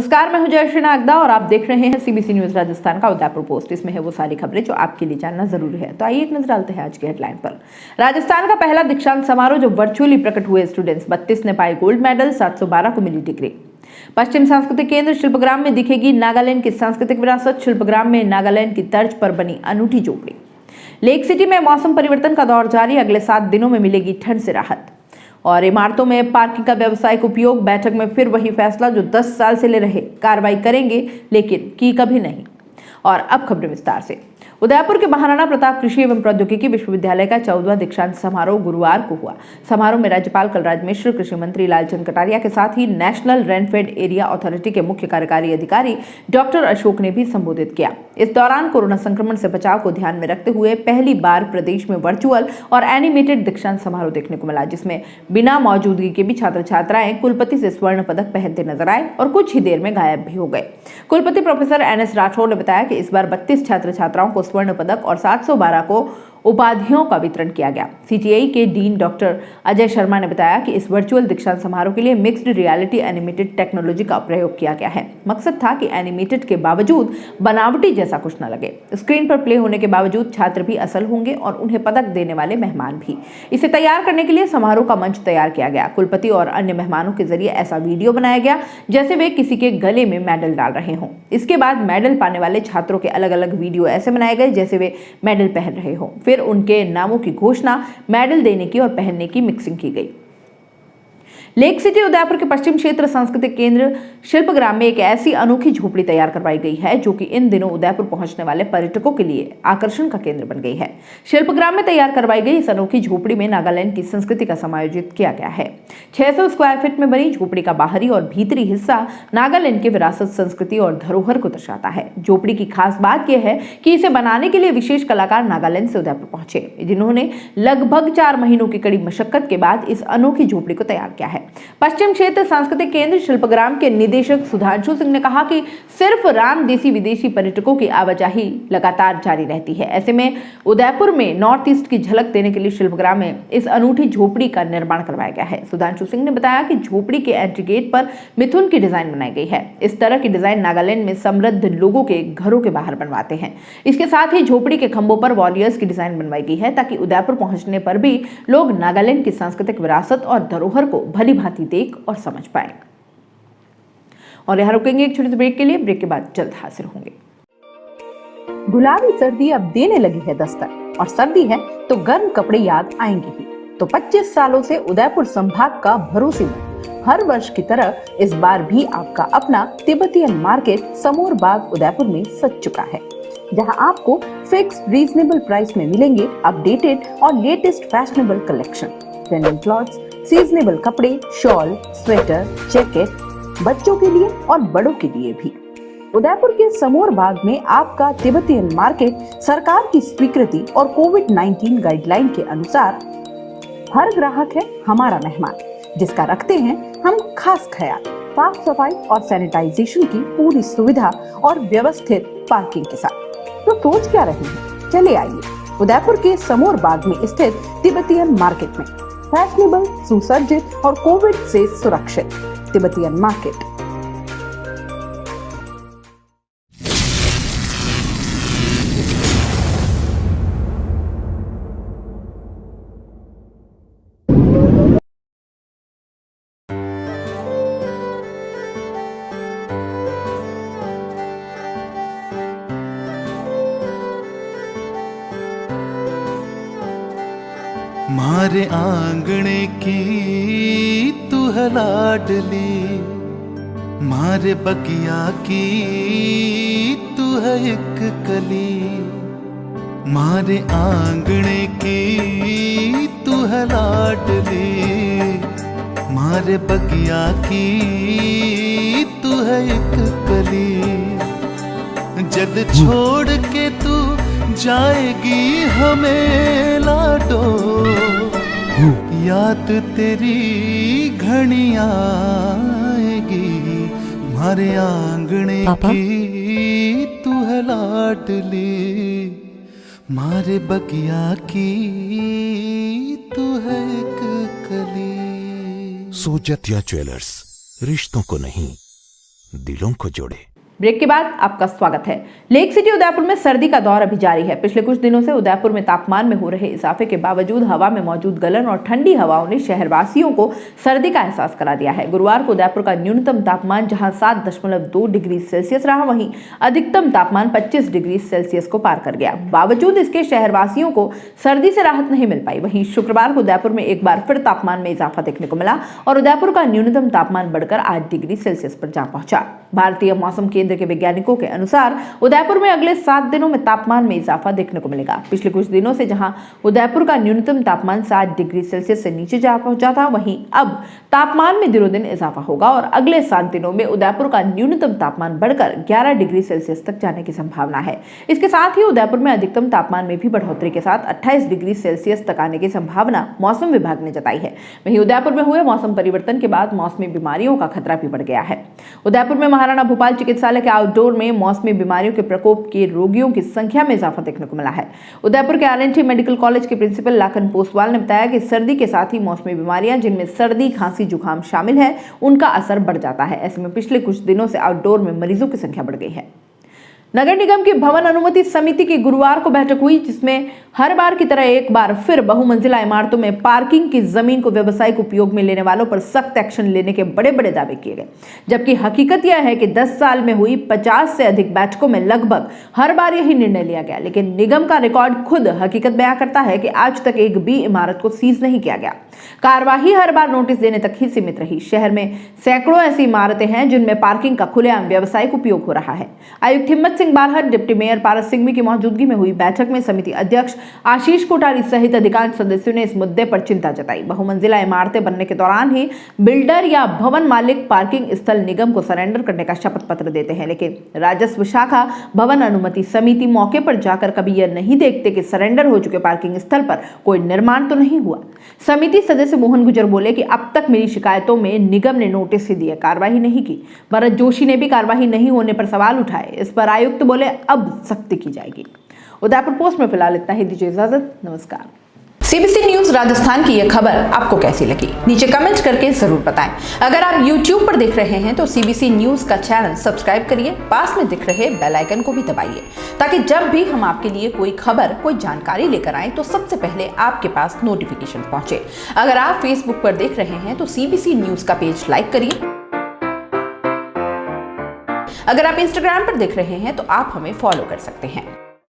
नमस्कार, मैं हूं जयश्री नागदा और आप देख रहे हैं सीबीसी न्यूज राजस्थान का उदयपुर पोस्ट। इसमें है वो सारी खबरें जो आपके लिए जानना जरूरी है। तो आइए एक नजर डालते हैं आज की हेडलाइन पर। राजस्थान का पहला दीक्षांत समारोह जो वर्चुअली प्रकट हुए स्टूडेंट्स, 32 ने पाए गोल्ड मेडल, 712 को मिली डिग्री। पश्चिम सांस्कृतिक केंद्र शिल्पग्राम में दिखेगी नागालैंड की सांस्कृतिक विरासत। शिल्पग्राम में नागालैंड की तर्ज पर बनी अनूठी झोपड़ी। लेक सिटी में मौसम परिवर्तन का दौर जारी, अगले 7 दिनों में मिलेगी ठंड से राहत। और इमारतों में पार्किंग का व्यावसायिक उपयोग, बैठक में फिर वही फैसला जो 10 साल से ले रहे, कार्रवाई करेंगे लेकिन की कभी नहीं। और अब खबरें विस्तार से। उदयपुर के महाराणा प्रताप कृषि एवं प्रौद्योगिकी विश्वविद्यालय का 14वां दीक्षांत समारोह गुरुवार को हुआ। समारोह में राज्यपाल कलराज मिश्र, कृषि मंत्री लालचंद कटारिया के साथ ही नेशनल रेनफेड एरिया अथॉरिटी के मुख्य कार्यकारी अधिकारी डॉक्टर अशोक ने भी संबोधित किया। इस दौरान कोरोना संक्रमण से बचाव को ध्यान में रखते हुए पहली बार प्रदेश में वर्चुअल और एनिमेटेड दीक्षांत समारोह देखने को मिला, जिसमें बिना मौजूदगी के भी छात्र छात्राएं कुलपति से स्वर्ण पदक पहनते नजर आए और कुछ ही देर में गायब भी हो गए। कुलपति प्रोफेसर NS राठौर ने बताया कि इस बार 32 छात्र छात्राओं को स्वर्ण पदक और 712 को उपाधियों का वितरण किया गया। CTI के डीन डॉक्टर अजय शर्मा ने बताया कि इस वर्चुअल दीक्षांत समारोह के लिए मिक्स्ड रियलिटी एनिमेटेड टेक्नोलॉजी का प्रयोग किया गया है। मकसद था कि एनिमेटेड के बावजूद बनावटी जैसा कुछ न लगे। स्क्रीन पर प्ले होने के बावजूद छात्र भी असल होंगे और उन्हें पदक देने वाले मेहमान भी। इसे तैयार करने के लिए समारोह का मंच तैयार किया गया। कुलपति और अन्य मेहमानों के जरिए ऐसा वीडियो बनाया गया जैसे वे किसी के गले में मेडल डाल रहे हों। इसके बाद मेडल पाने वाले छात्रों के अलग अलग वीडियो ऐसे बनाए गए जैसे वे मेडल पहन रहे हों। फिर उनके नामों की घोषणा, मेडल देने की और पहनने की मिक्सिंग की गई। लेक सिटी उदयपुर के पश्चिम क्षेत्र सांस्कृतिक केंद्र शिल्पग्राम में एक ऐसी अनोखी झोपड़ी तैयार करवाई गई है जो कि इन दिनों उदयपुर पहुंचने वाले पर्यटकों के लिए आकर्षण का केंद्र बन गई है। शिल्पग्राम में तैयार करवाई गई इस अनोखी झोपड़ी में नागालैंड की संस्कृति का समायोजित किया गया है। 600 स्क्वायर फीट में बनी झोपड़ी का बाहरी और भीतरी हिस्सा नागालैंड की विरासत, संस्कृति और धरोहर को दर्शाता है। झोपड़ी की खास बात यह है कि इसे बनाने के लिए विशेष कलाकार नागालैंड से उदयपुर पहुंचे, जिन्होंने लगभग 4 महीनों की कड़ी मशक्कत के बाद इस अनोखी झोपड़ी को तैयार किया है। पश्चिम क्षेत्र सांस्कृतिक केंद्र शिल्पग्राम के निदेशक सुधांशु सिंह ने कहा कि सिर्फ राम देसी विदेशी पर्यटकों की आवाजाही लगातार जारी रहती है। ऐसे में उदयपुर में नॉर्थ ईस्ट की झलक देने के लिए शिल्पग्राम में इस अनूठी झोपड़ी का निर्माण करवाया गया है। सुधांशु सिंह ने बताया कि झोपड़ी के एंट्री गेट पर मिथुन की डिजाइन बनाई गई है। इस तरह की डिजाइन नागालैंड में समृद्ध लोगों के घरों के बाहर बनवाते हैं। इसके साथ ही झोपड़ी के खंभों पर वॉरियर्स की डिजाइन बनवाई गई है ताकि उदयपुर पहुंचने पर भी लोग नागालैंड की सांस्कृतिक विरासत और धरोहर को भली भांति देख और समझ पाए। और यहाँ रुकेंगे एक छोटे से ब्रेक के लिए। ब्रेक के बाद जल्द हाजिर होंगे। गुलाबी सर्दी अब देने लगी है दस्तक, और सर्दी है तो गर्म कपड़े याद आएंगे ही। तो 25 सालों से उदयपुर संभाग का भरोसेमंद, हर वर्ष की तरह इस बार भी आपका अपना तिब्बतियन मार्केट समोर बाग उदयपुर में सज चुका है, जहां आपको फिक्स रीजनेबल प्राइस में मिलेंगे अपडेटेड और latest fashionable collection, trending clothes, seasonable कपड़े, शॉल, स्वेटर, जैकेट, बच्चों के लिए और बड़ों के लिए भी। उदयपुर के समोर बाग में आपका तिब्बतियन मार्केट सरकार की स्वीकृति और कोविड-19 गाइडलाइन के अनुसार हर ग्राहक है हमारा मेहमान, जिसका रखते हैं हम खास ख्याल। साफ सफाई और सैनिटाइजेशन की पूरी सुविधा और व्यवस्थित पार्किंग के साथ। तो सोच क्या रहे हैं, चले आइए उदयपुर के समोर बाग में स्थित तिब्बतियन मार्केट में। फैशनेबल, सुसज्जित और कोविड से सुरक्षित तिब्बतियन मार्केट। मारे आंगणे की तू है लाडली, मारे बगिया की तू है एक कली। मारे आंगणे की तू है लाडली, मारे बगिया की तू है एक कली। जद छोड़ के तू जाएगी हमें लाडो, याद तेरी घनी आएगी। मारे आंगणे की तू है लाडली, मारे बगिया की तू है एक कली। सोजतिया ज्वेलर्स, रिश्तों को नहीं दिलों को जोड़े। ब्रेक के बाद आपका स्वागत है। लेक सिटी उदयपुर में सर्दी का दौर अभी जारी है। पिछले कुछ दिनों से उदयपुर में तापमान में हो रहे इजाफे के बावजूद हवा में मौजूद गलन और ठंडी हवाओं ने शहरवासियों को सर्दी का एहसास करा दिया है। गुरुवार को उदयपुर का न्यूनतम तापमान जहां 7.2 डिग्री सेल्सियस रहा, वहीं अधिकतम तापमान 25 डिग्री सेल्सियस को पार कर गया। बावजूद इसके शहरवासियों को सर्दी से राहत नहीं मिल पाई। वहीं शुक्रवार को उदयपुर में एक बार फिर तापमान में इजाफा देखने को मिला और उदयपुर का न्यूनतम तापमान बढ़कर 8 डिग्री सेल्सियस पर जा पहुंचा। भारतीय मौसम केंद्र के वैज्ञानिकों के अनुसार उदयपुर में अगले 7 दिनों में तापमान में इजाफा देखने को मिलेगा। पिछले कुछ दिनों से जहां उदयपुर का न्यूनतम तापमान 7 डिग्री सेल्सियस से नीचे जा पहुंचा था, वहीं अब तापमान में दिनों दिन इजाफा होगा और अगले 7 दिनों में उदयपुर का न्यूनतम तापमान बढ़कर 11 डिग्री सेल्सियस तक जाने की संभावना है। इसके साथ ही उदयपुर में अधिकतम तापमान में भी बढ़ोतरी के साथ 28 डिग्री सेल्सियस तक आने की संभावना मौसम विभाग ने जताई है। वहीं उदयपुर में हुए मौसम परिवर्तन के बाद मौसमी बीमारियों का खतरा भी बढ़ गया है। उदयपुर में महाराणा भोपाल चिकित्सालय के आउटडोर में मौसमी बीमारियों के प्रकोप के रोगियों की संख्या में इजाफा देखने को मिला है। उदयपुर के RNT मेडिकल कॉलेज के प्रिंसिपल लाखन पोसवाल ने बताया कि सर्दी के साथ ही मौसमी बीमारियां, जिनमें सर्दी, खांसी, जुकाम शामिल है, उनका असर बढ़ जाता है। ऐसे में पिछले कुछ दिनों से आउटडोर में मरीजों की संख्या बढ़ गई है। नगर निगम की भवन अनुमति समिति की गुरुवार को बैठक हुई, जिसमें हर बार की तरह एक बार फिर बहुमंजिला इमारतों में पार्किंग की जमीन को व्यावसायिक उपयोग में लेने वालों पर सख्त एक्शन लेने के बड़े बड़े दावे किए गए। जबकि हकीकत यह है कि 10 साल में हुई 50 से अधिक बैठकों में लगभग हर बार यही निर्णय लिया गया। लेकिन निगम का रिकॉर्ड खुद हकीकत बयां करता है कि आज तक एक भी इमारत को सीज नहीं किया गया। कार्यवाही हर बार नोटिस देने तक ही सीमित रही। शहर में सैकड़ों ऐसी इमारतें हैं जिनमें पार्किंग का खुलेआम व्यावसायिक उपयोग हो रहा है। आयुक्त हिम्मत सिंह बारहट, डिप्टी मेयर पारस सिंघवी की मौजूदगी में हुई बैठक में समिति अध्यक्ष आशीष कोठारी सहित अधिकांश सदस्यों ने इस मुद्दे पर चिंता जताई। बहुमंजिला इमारतें बनने के दौरान ही बिल्डर या भवन मालिक पार्किंग स्थल निगम को सरेंडर करने का शपथ पत्र देते हैं, लेकिन राजस्व शाखा भवन अनुमति समिति मौके पर जाकर कभी यह नहीं देखते कि सरेंडर हो चुके पार्किंग स्थल पर कोई निर्माण तो नहीं हुआ। समिति सदस्य मोहन गुजर बोले कि अब तक मिली शिकायतों में निगम ने नोटिस ही दिए, कार्रवाई नहीं की। भरत जोशी ने भी कार्रवाई नहीं होने पर सवाल उठाए। इस पर आयुक्त बोले अब सख्ती की जाएगी। उदयपुर पोस्ट में फिलहाल इतना ही। दीजिए इजाजत, नमस्कार। CBC न्यूज राजस्थान की यह खबर आपको कैसी लगी, नीचे कमेंट करके जरूर बताएं। अगर आप YouTube पर देख रहे हैं तो CBC न्यूज का चैनल सब्सक्राइब करिए, पास में दिख रहे बेल आइकन को भी दबाइए, ताकि जब भी हम आपके लिए कोई खबर, कोई जानकारी लेकर आए तो सबसे पहले आपके पास नोटिफिकेशन पहुंचे। अगर आप Facebook पर देख रहे हैं तो CBC न्यूज का पेज लाइक करिए। अगर आप Instagram पर देख रहे हैं तो आप हमें फॉलो कर सकते हैं।